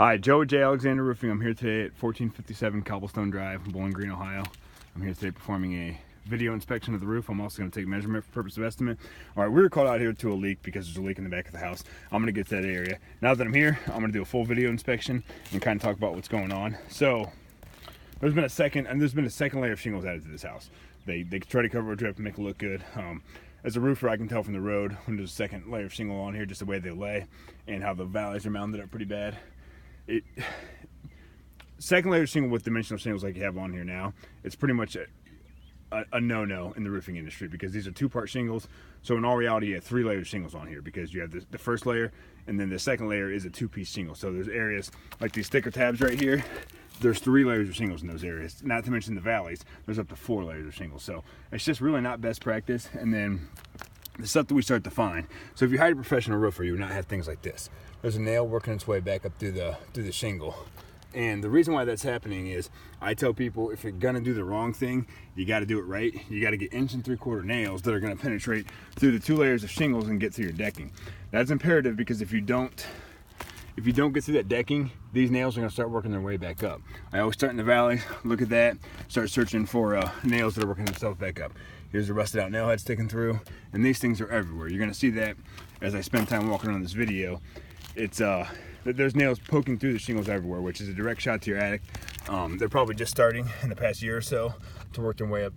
Hi, Joe at J. Alexander Roofing. I'm here today at 1457 Cobblestone Drive, Bowling Green, Ohio. I'm here today performing a video inspection of the roof. I'm also going to take measurement for purpose of estimate. All right, we were called out here to a leak because there's a leak in the back of the house. I'm going to get to that area. Now that I'm here, I'm going to do a full video inspection and kind of talk about what's going on. So there's been a second layer of shingles added to this house. They try to cover a drip and make it look good. As a roofer, I can tell from the road when there's a second layer of shingle on here, just the way they lay and how the valleys are mounded up pretty bad. Second layer shingle with dimensional shingles like you have on here now, it's pretty much a no-no in the roofing industry because these are two-part shingles. So in all reality, you have 3 layers of shingles on here because you have the first layer and then the second layer is a 2-piece shingle. So there's areas like these sticker tabs right here. There's 3 layers of shingles in those areas, not to mention the valleys. There's up to 4 layers of shingles. So it's just really not best practice. And then the stuff that we start to find. So if you hire a professional roofer, you would not have things like this. There's a nail working its way back up through the shingle. And the reason why that's happening is I tell people if you're gonna do the wrong thing, you gotta do it right. You gotta get 1 3/4 nails that are gonna penetrate through the 2 layers of shingles and get through your decking. That's imperative because if you don't get through that decking, these nails are gonna start working their way back up. I always start in the valley, look at that, start searching for nails that are working themselves back up. Here's a rusted out nail head sticking through, and these things are everywhere. You're gonna see that as I spend time walking around this video. There's nails poking through the shingles everywhere, which is a direct shot to your attic. They're probably just starting in the past year or so to work their way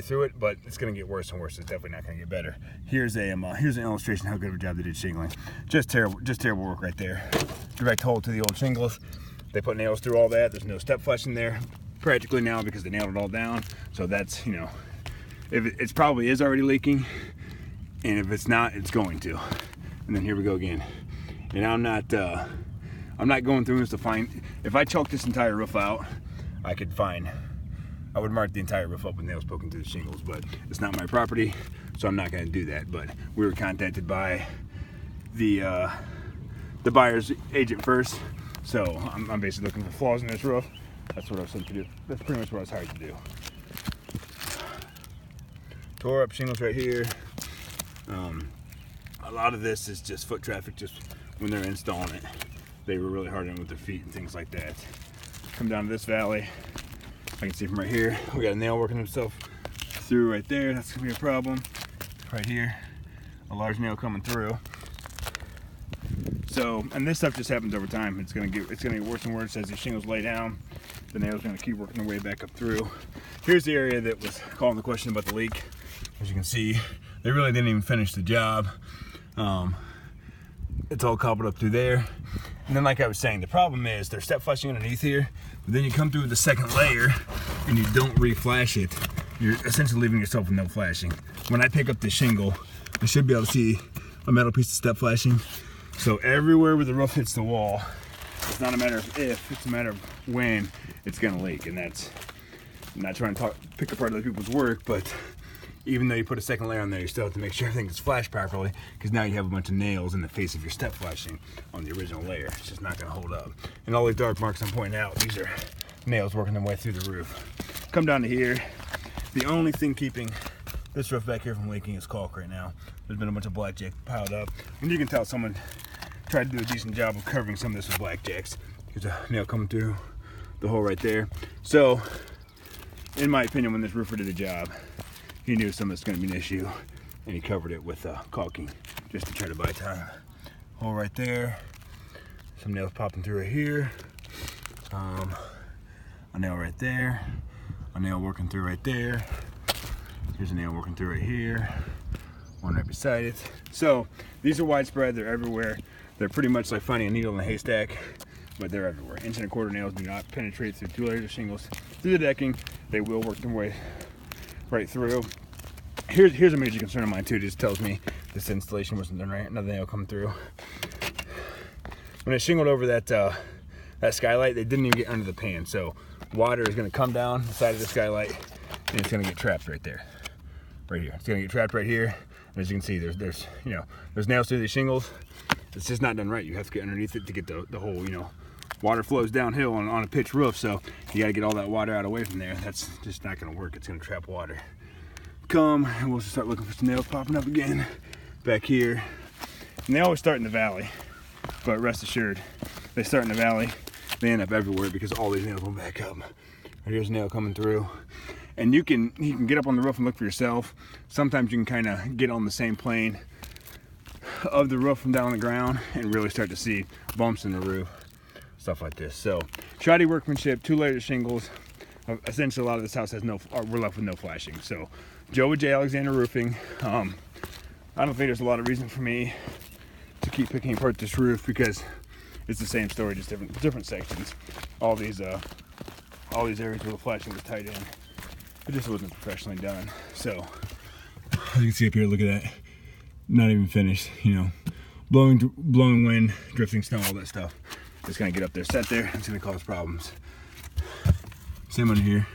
through it, but it's going to get worse and worse. It's definitely not going to get better. Here's an illustration of how good of a job they did shingling. Just terrible work right there. Direct hole to the old shingles. They put nails through all that. There's no step flush in there practically now because they nailed it all down. So that's, if it probably is already leaking, and if it's not, it's going to. And then here we go again. And I'm not going through this to find. If I chalked this entire roof out, I would mark the entire roof up with nails poking through the shingles, but it's not my property, so I'm not going to do that. But we were contacted by the buyer's agent first, so I'm basically looking for flaws in this roof. That's what I was sent to do. That's pretty much what I was hired to do. Tore up shingles right here. A lot of this is just foot traffic, just when they're installing it. They were really hard on with their feet and things like that. Come down to this valley. I can see from right here, we got a nail working himself through right there. That's gonna be a problem. Right here, a large nail coming through. So, and this stuff just happens over time. It's gonna get worse and worse as these shingles lay down. The nail's gonna keep working their way back up through. Here's the area that was calling the question about the leak. As you can see, they really didn't even finish the job. It's all cobbled up through there. And then like I was saying, the problem is they're step flashing underneath here, but then you come through with the second layer and you don't re-flash it. You're essentially leaving yourself with no flashing. When I pick up the shingle, I should be able to see a metal piece of step flashing. So everywhere where the roof hits the wall, it's not a matter of if, it's a matter of when it's gonna leak. And that's, I'm not trying to pick apart other people's work, but even though you put a second layer on there, you still have to make sure everything is flashed properly, because now you have a bunch of nails in the face of your step flashing on the original layer. It's just not going to hold up. And all these dark marks I'm pointing out, these are nails working their way through the roof. Come down to here. The only thing keeping this roof back here from leaking is caulk right now. There's been a bunch of blackjack piled up, and you can tell someone tried to do a decent job of covering some of this with blackjacks. There's a nail coming through the hole right there. So, in my opinion, when this roofer did the job, he knew some of this was going to be an issue, and he covered it with caulking just to try to buy time. Hole right there. Some nails popping through right here. A nail right there. A nail working through right there. Here's a nail working through right here. One right beside it. So these are widespread. They're everywhere. They're pretty much like finding a needle in a haystack, but they're everywhere. 1 1/4 nails do not penetrate through 2 layers of shingles through the decking. They will work their way right through. Here's a major concern of mine too. It just tells me this installation wasn't done right. Another nail come through. When I shingled over that skylight, they didn't even get under the pan. So water is going to come down the side of the skylight, and it's going to get trapped right there, right here. It's going to get trapped right here. And as you can see, there's nails through these shingles. It's just not done right. You have to get underneath it to get the whole, water flows downhill on a pitched roof, so you got to get all that water out away from there. That's just not going to work. It's going to trap water. Come, and we'll start looking for some nails popping up again back here. And they always start in the valley, but rest assured, they start in the valley, they end up everywhere because all these nails will back up. Here's a nail coming through. And you can get up on the roof and look for yourself. Sometimes you can kind of get on the same plane of the roof from down on the ground and really start to see bumps in the roof, stuff like this. So shoddy workmanship, 2 layers of shingles. Essentially a lot of this house has we're left with no flashing. So Joe with J. Alexander Roofing. I don't think there's a lot of reason for me to keep picking apart this roof because it's the same story, just different sections. All these areas where the flashing was tied in, it just wasn't professionally done. So as you can see up here, look at that, not even finished. You know, blowing wind, drifting snow, all that stuff. It's gonna get up there, set there. It's gonna cause problems. Same under here,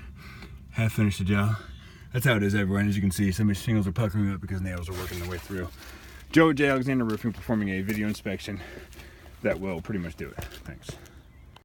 half finished the job. That's how it is everywhere. And as you can see, some of the shingles are puckering up because nails are working their way through. Joe J. Alexander Roofing performing a video inspection that will pretty much do it. Thanks.